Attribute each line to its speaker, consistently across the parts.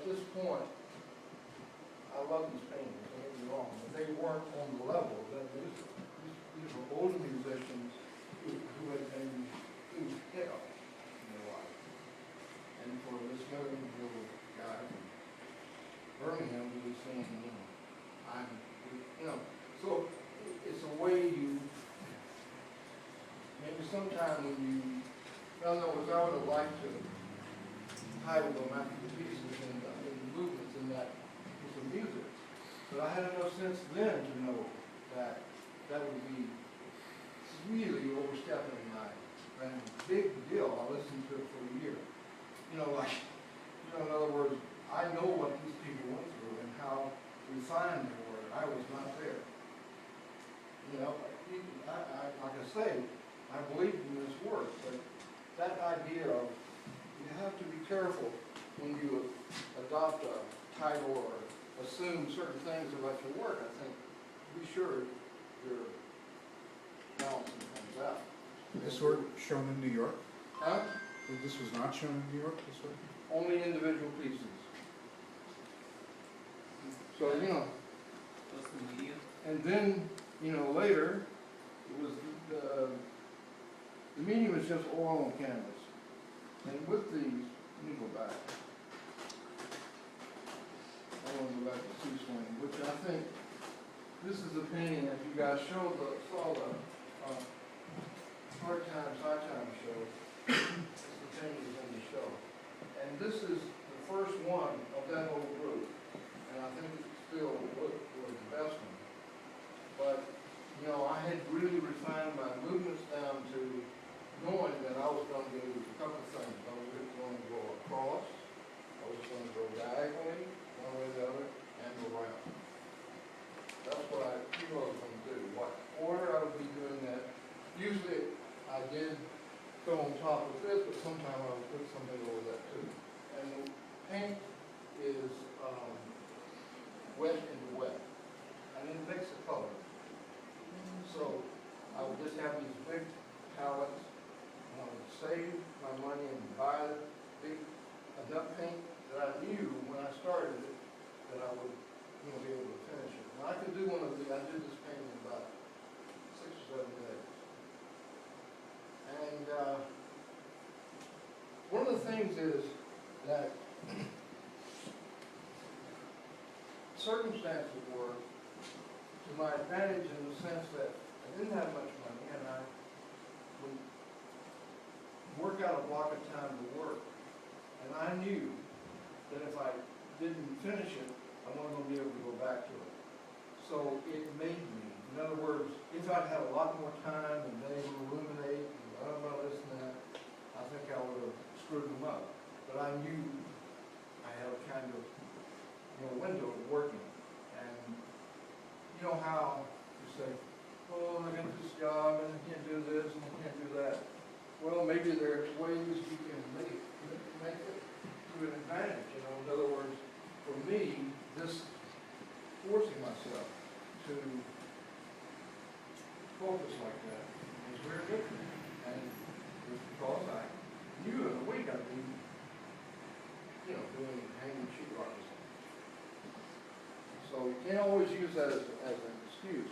Speaker 1: at this point, I love these paintings, don't get me wrong, but they weren't on the level. These were older musicians who had been through hell in their life. And for this young little guy from Birmingham who was saying, so it's a way you, maybe sometime when you, I would have liked to title them after the pieces and the movements in that piece of music. But I had enough sense then to know that that would be really overstepping my big deal. I listened to it for a year. In other words, I know what these people went through and how refined they were. I was not there. Like I say, I believe in this work, but that idea of you have to be careful when you adopt a title or assume certain things about your work. I think be sure you're balancing things out.
Speaker 2: This work shown in New York?
Speaker 1: Huh?
Speaker 2: This was not shown in New York, this work?
Speaker 1: Only individual pieces. So,
Speaker 3: What's the media?
Speaker 1: and then, later, it was the medium was just oil on canvas. And with these, let me go back. I want to go back to Sea Swing, which I think this is the painting that you guys saw the Hard Times, High Times show. This is the painting that's in the show. And this is the first one of that whole group. And I think it still was the best one. But, I had really refined my movements down to knowing that I was going to do a couple of things. I was going to go across, I was going to go diagonally, one way or the other, and go around. That's what I knew I was going to do. What order I would be doing that. Usually I did go on top of this, but sometimes I would put something over that too. And the paint is wet into wet. And it makes a color. So I would just have these big palettes. I would save my money and buy big enough paint that I knew when I started it that I would be able to finish it. And I could do one of these. I did this painting in about 6 or 7 days. And one of the things is that circumstances were to my advantage in the sense that I didn't have much money and I would work out a block of time to work. And I knew that if I didn't finish it, I wasn't going to be able to go back to it. So it made me, in other words, if I'd had a lot more time and been able to ruminate and learn about this and that, I think I would have screwed them up. But I knew I had a kind of window of working. And you know how you say, oh, I got this job and I can't do this and I can't do that. Well, maybe there's ways you can make it to an advantage. In other words, for me, this forcing myself to focus like that was very good for me. And it was because I knew in a week I'd be, doing hanging sheetrock or something. So you can't always use that as an excuse.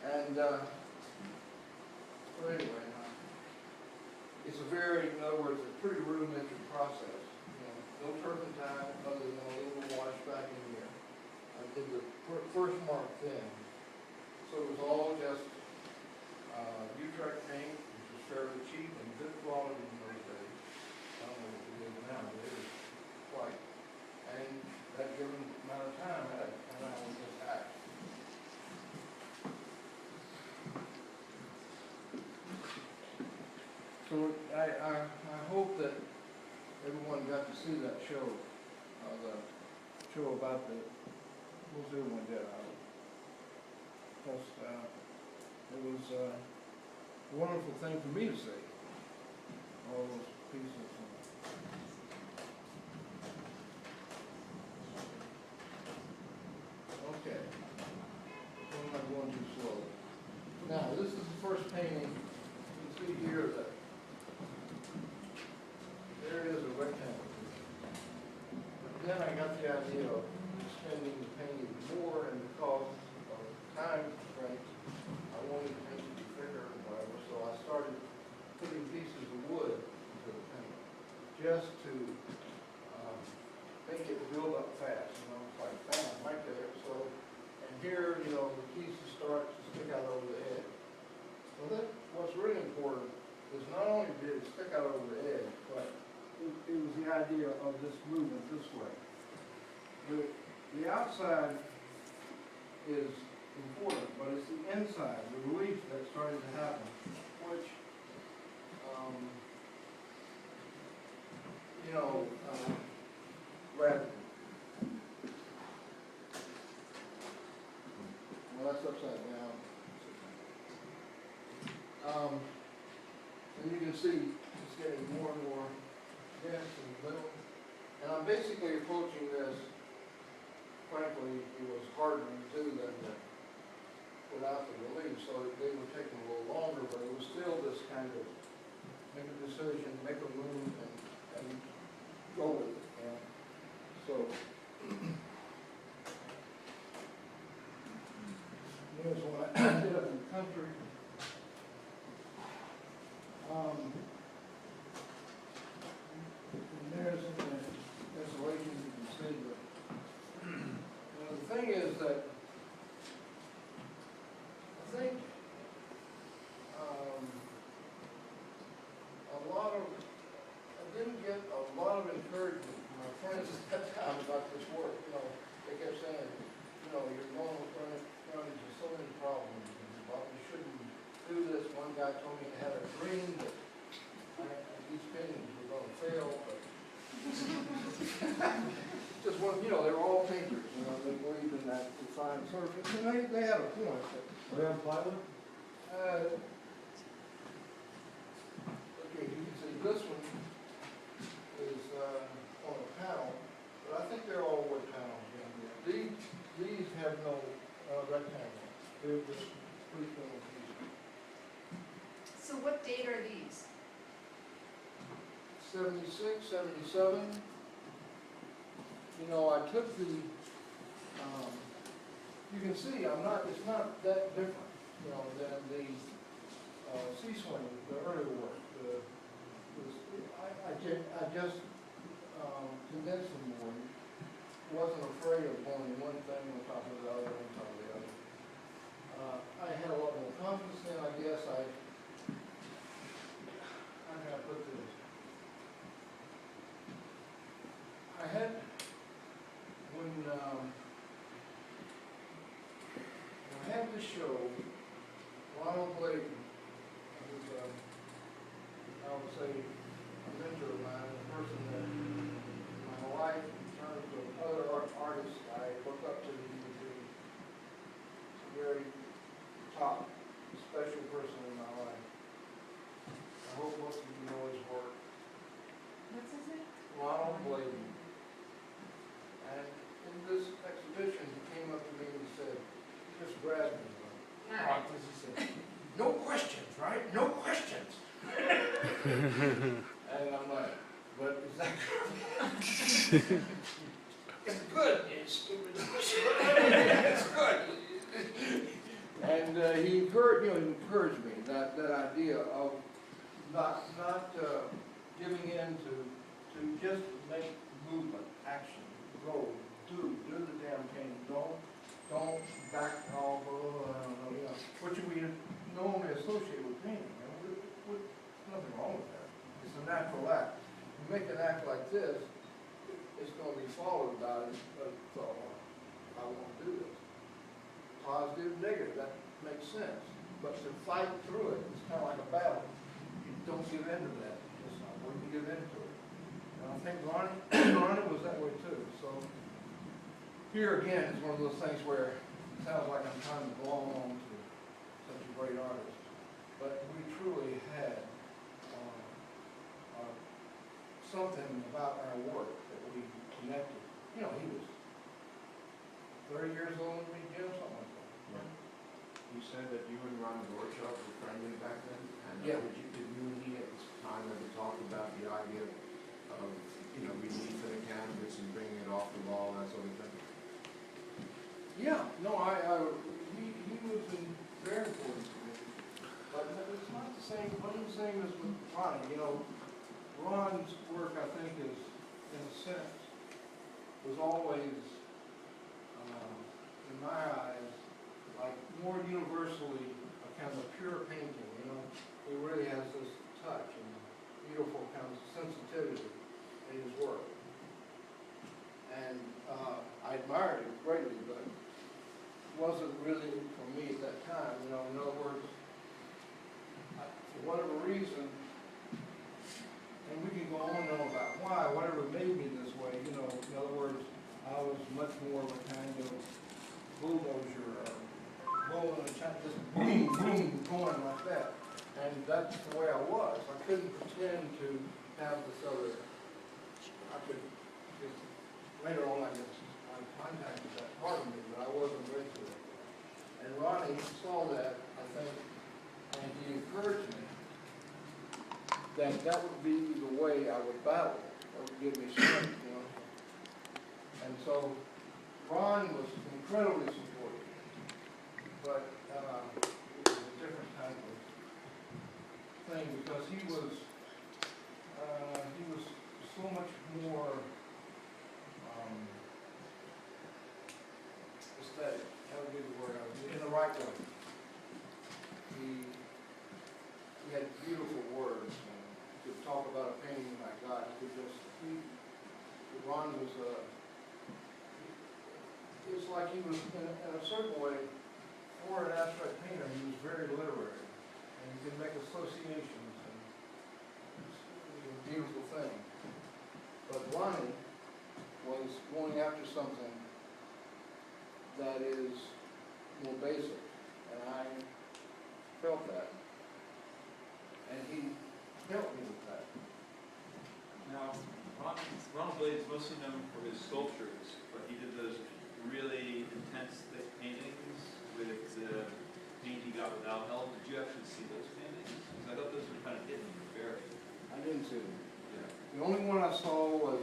Speaker 1: And so anyway, it's a very, in other words, a pretty rudimentary process. No turpentine other than a little wash back in here. I did the first mark thin. So it was all just Utrecht paint, which was fairly cheap and good quality in those days. I don't know what it is now, but it was quite. And that given amount of time, I would just act. So I hope that everyone got to see that show, the show about most everyone did. Because it was a wonderful thing for me to see, all those pieces. Okay, so I'm not going too slow. Now, this is the first painting. You can see here that there is a rectangle. then I got the idea of extending the paint even more, and because of time constraints, I wanted the paint to be thicker and whatever, so I started putting pieces of wood into the paint, just to make it build up fast, you know, it's like, bam, right there, so, and here, you know, the pieces start to stick out over the edge. So that, what's really important is not only did it stick out over the edge, but it was the idea of this movement this way. The outside is important, but it's the inside, the relief that started to happen, which, you know, rather. Well, that's upside down. And you can see it's getting more and more dense in the middle. And I'm basically approaching this, frankly, it was harder to do than without the relief, so they were taking a little longer, but it was still this kind of make a decision, make a move, and go with it. And so, here's what I did up in the country. And there's the desolation, you can see. But the thing is that I think I didn't get a lot of encouragement from my friends at that time about this work. You know, they kept saying, you know, you're going with frontage with so many problems, and you probably shouldn't do this. One guy told me I had a dream that these paintings were going to fail, but just one, you know, they were all painters, you know, they believed in that defined surface, and they had a point.
Speaker 4: Were they on plywood?
Speaker 1: Okay, you can see this one is on a panel, but I think they're all wood panels. These have no rectangle. They're just freestanding pieces.
Speaker 5: So what date are these?
Speaker 1: 76, 77. You know, I took the, you can see it's not that different, you know, than the C-swing, the earlier work. I just condensed them more. Wasn't afraid of going one thing on top of the other, on top of the other. I had a lot more confidence in, I guess. How can I put this? I had, when I had this show, Ronald Bladen, who's, I would say, a mentor of mine, a person that in my life, in terms of other artists, I look up to. He was a very top, special person in my life. I hope most of you know his work.
Speaker 5: What's his name?
Speaker 1: Ronald Bladen. And in this exhibition, he came up to me and he said, he just grabbed me like this. He said, "No questions, right? No questions." And I'm like, "But is that good?" It's good. It's stupid. It's good. And he encouraged me that idea of not giving in to just make movement, action, go, do the damn thing. Don't back off, you know, what we normally associate with painting. You know, nothing wrong with that. It's a natural act. You make an act like this, it's going to be followed by a thought, I want to do this. Positive, negative, that makes sense. But to fight through it, it's kind of like a battle. You don't give in to that. It's not when you give in to it. And I think Ronnie was that way too. So here again is one of those things where it sounds like I'm trying to belong on to such a great artist. But we truly had something about our work that we connected. You know, he was 30 years older than me, Jim, something like that.
Speaker 4: You said that you and Ron Gorchov were friendly back then? And
Speaker 1: Yeah.
Speaker 4: Did you and he at this time ever talk about the idea of, relief of the canvas and bringing it all
Speaker 1: Yeah, no, he was very important to me. But it's not the same, wasn't the same as with Ronnie, you know. Ron's work, I think, is, in a sense, was always, in my eyes, like more universally a kind of pure painting, you know. He really has this touch and beautiful kind of sensitivity in his work. And I admired it greatly, but it wasn't really for me at that time, you know. In other words, for whatever reason, and we can go on and on about why, whatever made me this way, you know. In other words, I was much more of a kind of bulldozer, bowling and trying to just boom, boom, going like that. And that's the way I was. I couldn't pretend to have this other, I could just, later on I contacted that part of me, but I wasn't ready for it. And Ronnie saw that, I think, and he encouraged me that that would be the way I would battle. That would give me strength, you know. And so Ron was incredibly supportive, but it was a different type of thing because he was so much more aesthetic. That would be the word I would use, in the right way. He had beautiful words. And he could talk about a painting like God. He could just, Ron was it's like he was, in a certain way, for an abstract painter, he was very literary. And he could make associations, and it was a beautiful thing. But Ronnie was going after something that is more basic, and I felt that. And he helped me with that.
Speaker 6: Now, Ronald Blade's mostly known for his sculptures, but he did those really intense thick paintings with the paint he got without help. Did you actually see those paintings? Because I thought those were kind of hidden and buried.
Speaker 1: I didn't see them.
Speaker 6: Yeah.
Speaker 1: The only one I saw was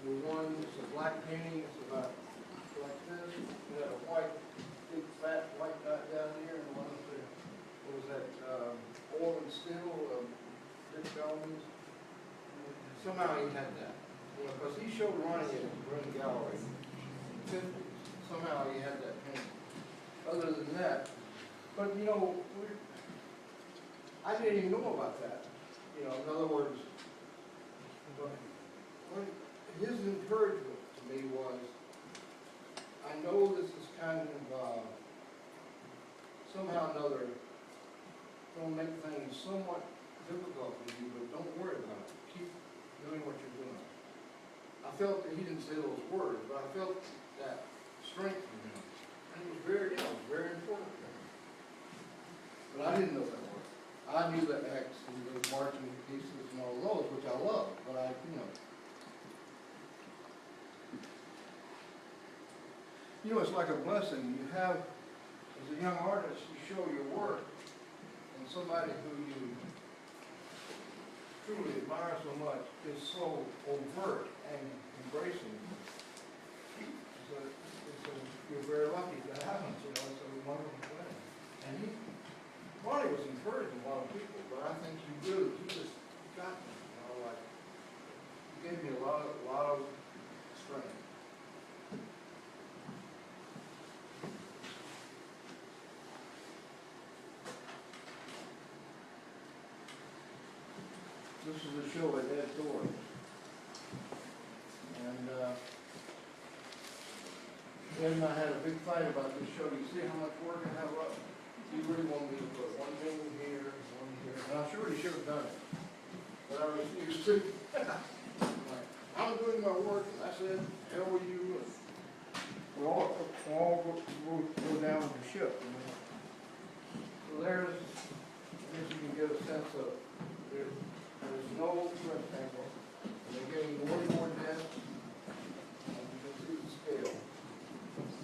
Speaker 1: the one, it's a black painting, it's about like this. It had a white, big fat white dot down here, and one of the, what was that, oil and steel, Dick Bellman's. Somehow he had that, you know, because he showed Ronnie at the Green Gallery in the 50s. Somehow he had that painting. Other than that, but you know, I didn't even know about that. You know, in other words, but his encouragement to me was, I know this is kind of, somehow or another, going to make things somewhat difficult for you, but don't worry about it. Keep doing what you're doing. I felt that he didn't say those words, but I felt that strength from him. And it was very, you know, very important to him. But I didn't know that word. I knew the X and the marching pieces and all those, which I love, but I, you know, it's like a blessing. You have, as a young artist, you show your work, and somebody who you truly admire so much is so overt and embracing. You're very lucky that happens, you know, it's a wonderful thing. And Ronnie was encouraging a lot of people, but I think he just got me, you know, like, he gave me a lot of strength. This is a show at Ed Doors. And Ed and I had a big fight about this show. You see how much work I have up? He really wanted me to put one thing here, one here. And I'm sure he should have done it. But I refused to. I'm doing my work, and I said, hell with you. And we all go down the ship. You know? So there's, I guess you can get a sense of, there's no rectangle. They're getting more and more dense. And you can see the scale.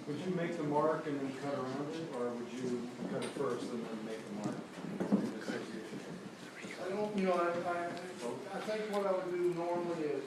Speaker 4: Would you make the mark and then cut around it, or would you cut it first and then make the mark?
Speaker 1: I don't, you know, I think what I would do normally is